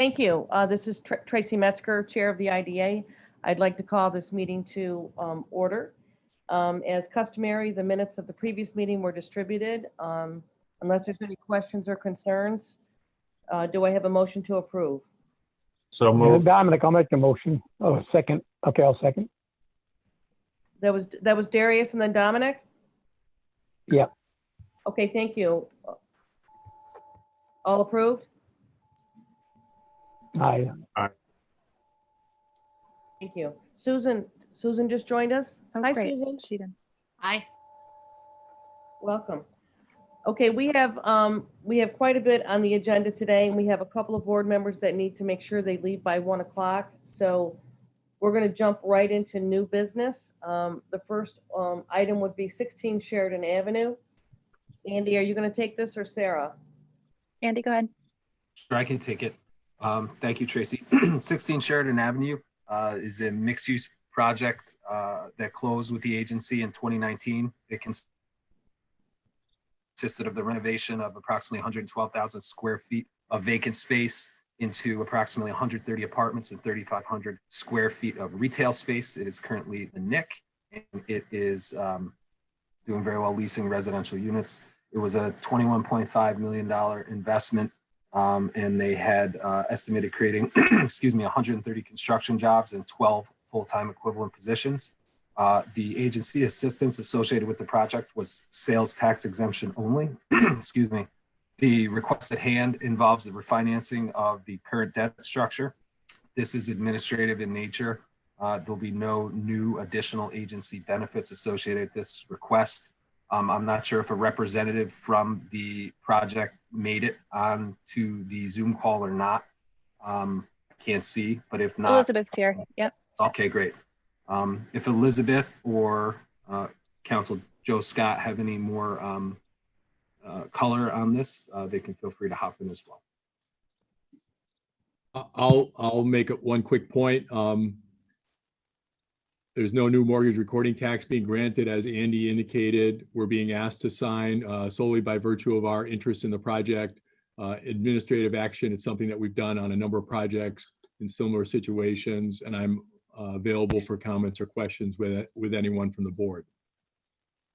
Thank you. This is Tracy Metzger, Chair of the IDA. I'd like to call this meeting to order. As customary, the minutes of the previous meeting were distributed. Unless there's any questions or concerns, do I have a motion to approve? So moved. Dominic, I'll make the motion. Oh, second. Okay, I'll second. That was Darius and then Dominic? Yeah. Okay, thank you. All approved? Aye. Thank you. Susan just joined us. Oh, Hi, great. Susan. She did. Aye. Welcome. Okay, we have quite a bit on the agenda today, and we have a couple of board members that need to make sure they leave by 1 o'clock. So we're going to jump right into new business. The first item would be 16 Sheridan Avenue. Andy, are you going to take this or Sarah? Andy, go ahead. Sure, I can take it. Thank you, Tracy. 16 Sheridan Avenue is a mixed-use project that closed with the agency in 2019. It consisted of the renovation of approximately 112,000 square feet of vacant space into approximately 130 apartments and 3,500 square feet of retail space. It is currently the NIC, and it is doing very well leasing residential units. It was a $21.5 million investment. And they had estimated creating, 130 construction jobs and 12 full-time equivalent positions. The agency assistance associated with the project was sales tax exemption only. Excuse me. The request at hand involves the refinancing of the current debt structure. This is administrative in nature. There'll be no new additional agency benefits associated with this request. I'm not sure if a representative from the project made it on to the Zoom call or not. I can't see, but if not. Elizabeth's here. Yep. Okay, great. If Elizabeth or Council Joe Scott have any more color on this, they can feel free to hop in as well. I'll make it one quick point. There's no new mortgage recording tax being granted. As Andy indicated, we're being asked to sign solely by virtue of our interest in the project. Administrative action, it's something that we've done on a number of projects in similar situations, and I'm available for comments or questions with anyone from the board.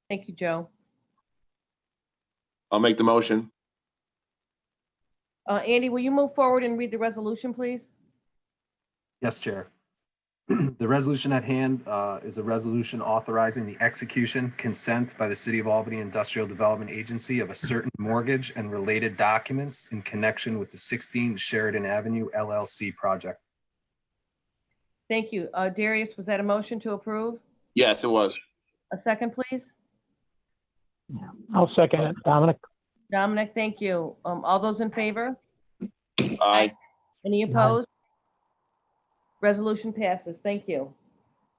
Thank you, Joe. I'll make the motion. Andy, will you move forward and read the resolution, please? Yes, Chair. The resolution at hand is a resolution authorizing the execution consent by the City of Albany Industrial Development Agency of a certain mortgage and related documents in connection with the 16 Sheridan Avenue LLC project. Thank you. Darius, was that a motion to approve? Yes, it was. A second, please? I'll second it. Dominic? Dominic, thank you. All those in favor? Aye. Any opposed? Resolution passes. Thank you.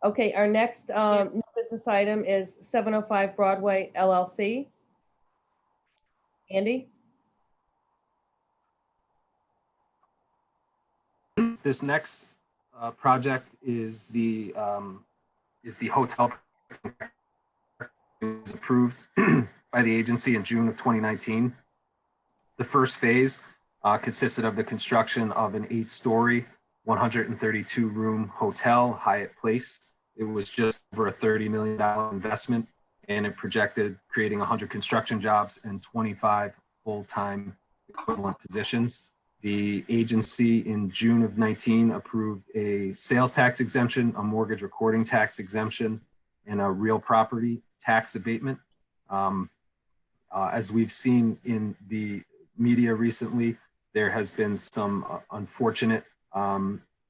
Okay, our next new business item is 705 Broadway LLC. Andy? This next project is the hotel. It was approved by the agency in June of 2019. The first phase consisted of the construction of an 8-story, 132-room hotel, Hyatt Place. It was just over a $30 million investment, and it projected creating 100 construction jobs and 25 full-time equivalent positions. The agency in June of 19 approved a sales tax exemption, a mortgage recording tax exemption, and a real property tax abatement. As we've seen in the media recently, there has been some unfortunate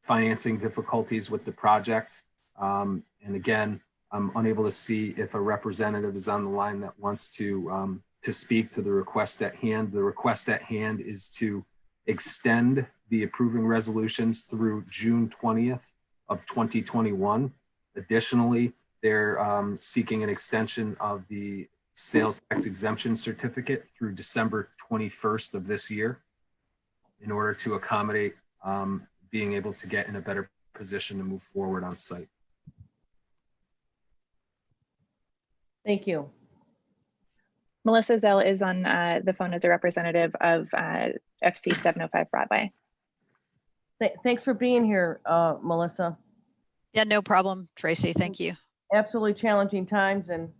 financing difficulties with the project. And again, I'm unable to see if a representative is on the line that wants to speak to the request at hand. The request at hand is to extend the approving resolutions through June 20th of 2021. Additionally, they're seeking an extension of the sales tax exemption certificate through December 21st of this year in order to accommodate being able to get in a better position to move forward on site. Thank you. Melissa Zell is on the phone as a representative of FC 705 Broadway. Thanks for being here, Melissa. Yeah, no problem, Tracy. Thank you. Absolutely challenging times, and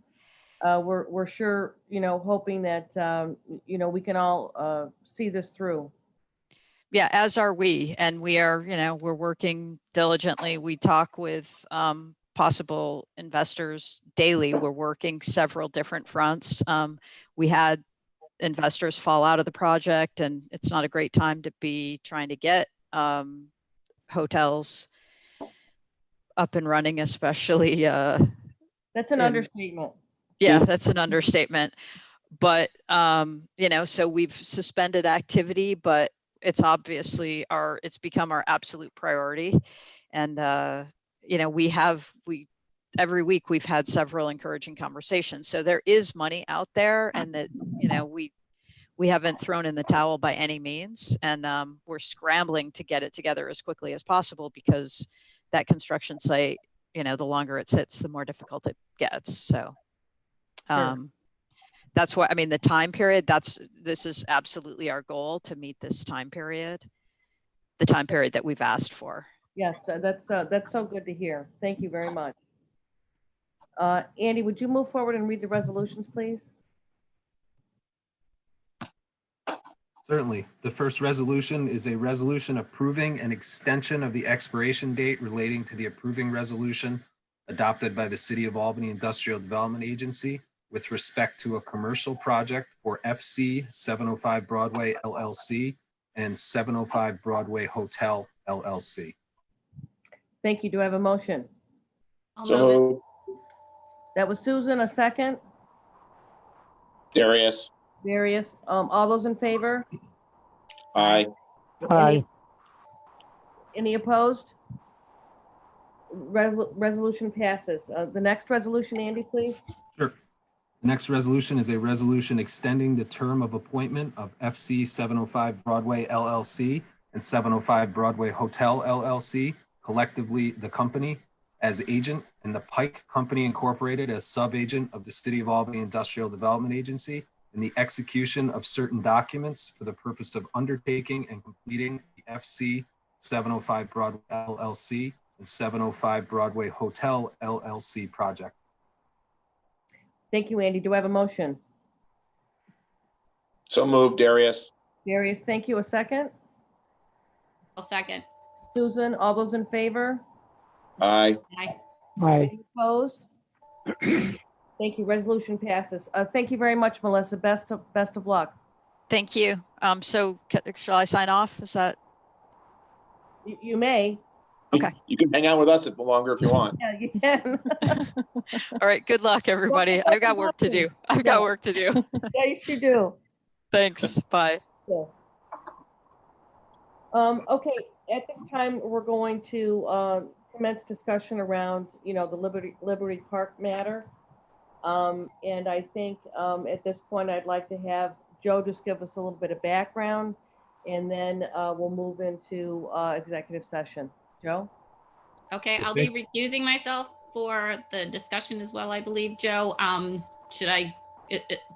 we're sure, hoping that, we can all see this through. Yeah, as are we, and we are, we're working diligently. We talk with possible investors daily. We're working several different fronts. We had investors fall out of the project, and it's not a great time to be trying to get hotels up and running, especially. That's an And- understatement. Yeah, that's an understatement. But, so we've suspended activity, but it's obviously it's become our absolute priority. And, every week we've had several encouraging conversations. So there is money out there, and that, we haven't thrown in the towel by any means. And we're scrambling to get it together as quickly as possible, because that construction site, the longer it sits, the more difficult it gets. So that's what, the time period, this is absolutely our goal, to meet this time period, the time period that we've asked for. Yes, that's so good to hear. Thank you very much. Andy, would you move forward and read the resolutions, please? Certainly. The first resolution is a resolution approving an extension of the expiration date relating to the approving resolution adopted by the City of Albany Industrial Development Agency with respect to a commercial project for FC 705 Broadway LLC and 705 Broadway Hotel LLC. Thank you. Do I have a motion? So moved. That was Susan, a second. Darius. Darius, all those in favor? Aye. Aye. Any opposed? Resolution passes. The next resolution, Andy, please. Sure. The next resolution is a resolution extending the term of appointment of FC 705 Broadway LLC and 705 Broadway Hotel LLC, collectively the company, as agent, and the Pike Company Incorporated as sub-agent of the City of Albany Industrial Development Agency in the execution of certain documents for the purpose of undertaking and completing the FC 705 Broadway LLC and 705 Broadway Hotel LLC project. Thank you, Andy. Do I have a motion? So moved, Darius. Darius, thank you. A second. I'll second. Susan, all those in favor? Aye. Aye. Aye. Any opposed? Thank you. Resolution passes. Thank you very much, Melissa. Best of luck. Thank you. So shall I sign off? Is that? You may. Okay. You can hang out with us longer if you want. Yeah, you can. All right. Good luck, everybody. I've got work to do. I've got work to do. Yes, you do. Thanks. Bye. Yeah. Okay, at this time, we're going to commence discussion around, the Liberty Park matter. And I think at this point, I'd like to have Joe just give us a little bit of background, and then we'll move into executive session. Joe? Okay, I'll be recusing myself for the discussion as well, I believe, Joe. Should I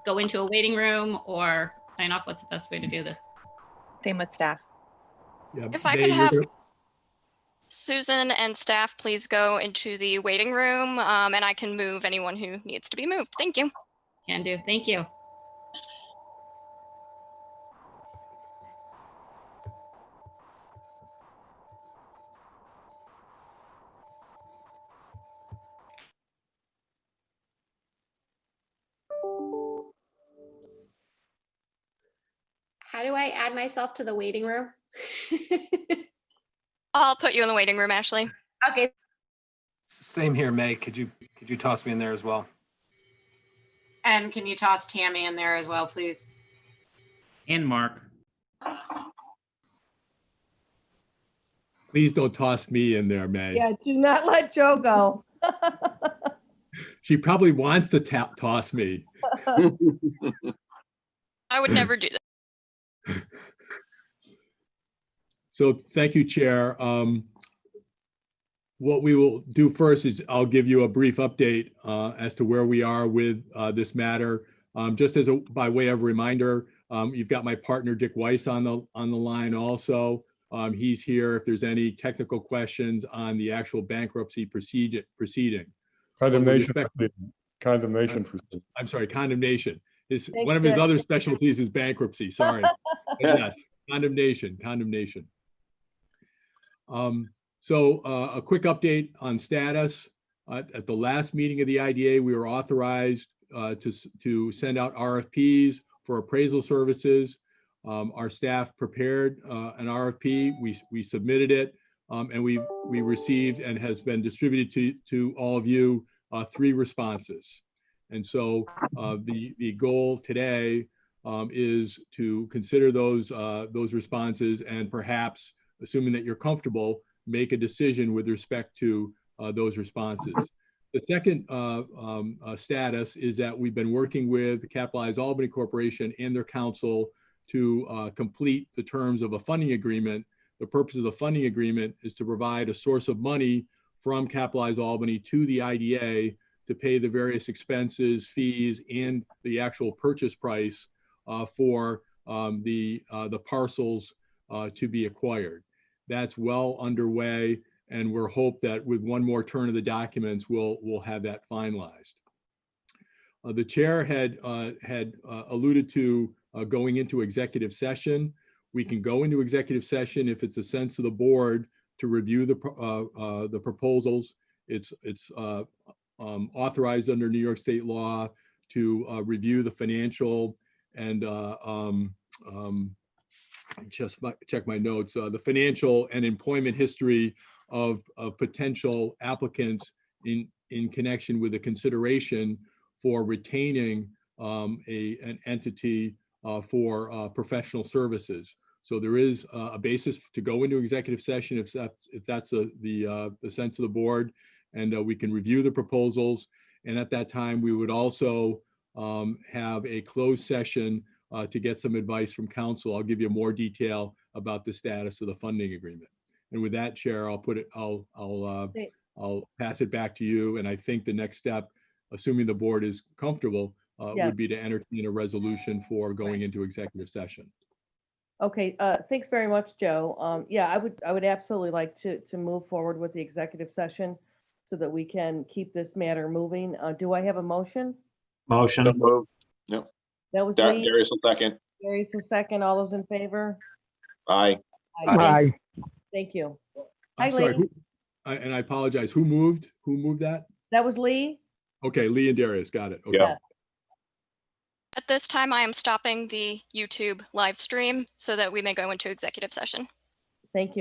go into a waiting room or sign off? What's the best way to do this? Same with staff. Yeah, If I May, could you're have gonna- Susan and staff please go into the waiting room, and I can move anyone who needs to be moved. Thank you. Can do. Thank you. How do I add myself to the waiting room? I'll put you in the waiting room, Ashley. Okay. Same here, May. Could you toss me in there as well? And can you toss Tammy in there as well, please? And Mark. Please don't toss me in there, May. Yeah, do not let Joe go. She probably wants to toss me. I would never do that. So thank you, Chair. What we will do first is I'll give you a brief update as to where we are with this matter. Just by way of reminder, you've got my partner Dick Weiss on the line also. He's here if there's any technical questions on the actual bankruptcy proceeding. Condemnation respect- proceeding. Condemnation proceeding. I'm sorry, condemnation. Thanks, One of his Dick. other specialties is bankruptcy, sorry. But yes, condemnation. So a quick update on status. At the last meeting of the IDA, we were authorized to send out RFPs for appraisal services. Our staff prepared an RFP. We submitted it, and we received and has been distributed to all of you 3 responses. And so the goal today is to consider those responses and perhaps, assuming that you're comfortable, make a decision with respect to those responses. The second status is that we've been working with the Capitalize Albany Corporation and their counsel to complete the terms of a funding agreement. The purpose of the funding agreement is to provide a source of money from Capitalize Albany to the IDA to pay the various expenses, fees, and the actual purchase price for the parcels to be acquired. That's well underway, and we're hope that with one more turn of the documents, we'll have that finalized. The chair had alluded to going into executive session. We can go into executive session if it's a sense of the board to review the proposals. It's authorized under New York State law to review the financial and just check my notes, the financial and employment history of potential applicants in connection with the consideration for retaining an entity for professional services. So there is a basis to go into executive session if that's the sense of the board, and we can review the proposals. And at that time, we would also have a closed session to get some advice from counsel. I'll give you more detail about the status of the funding agreement. And with that, Chair, I'll pass it back to you. And I think the next step, assuming the board is comfortable, would be to entertain a resolution for going into executive session. Okay, thanks very much, Joe. Yeah, I would absolutely like to move forward with the executive session so that we can keep this matter moving. Do I have a motion? Motion. So moved. Yep. That was Lee. Darius will second. Darius a second. All those in favor? Aye. Aye. Thank you. Hi, I'm sorry, Lee. and I apologize. Who moved that? That was Lee. Okay, Lee and Darius, got it. Okay. Yeah. At this time, I am stopping the YouTube live stream so that we may go into executive session. Thank you.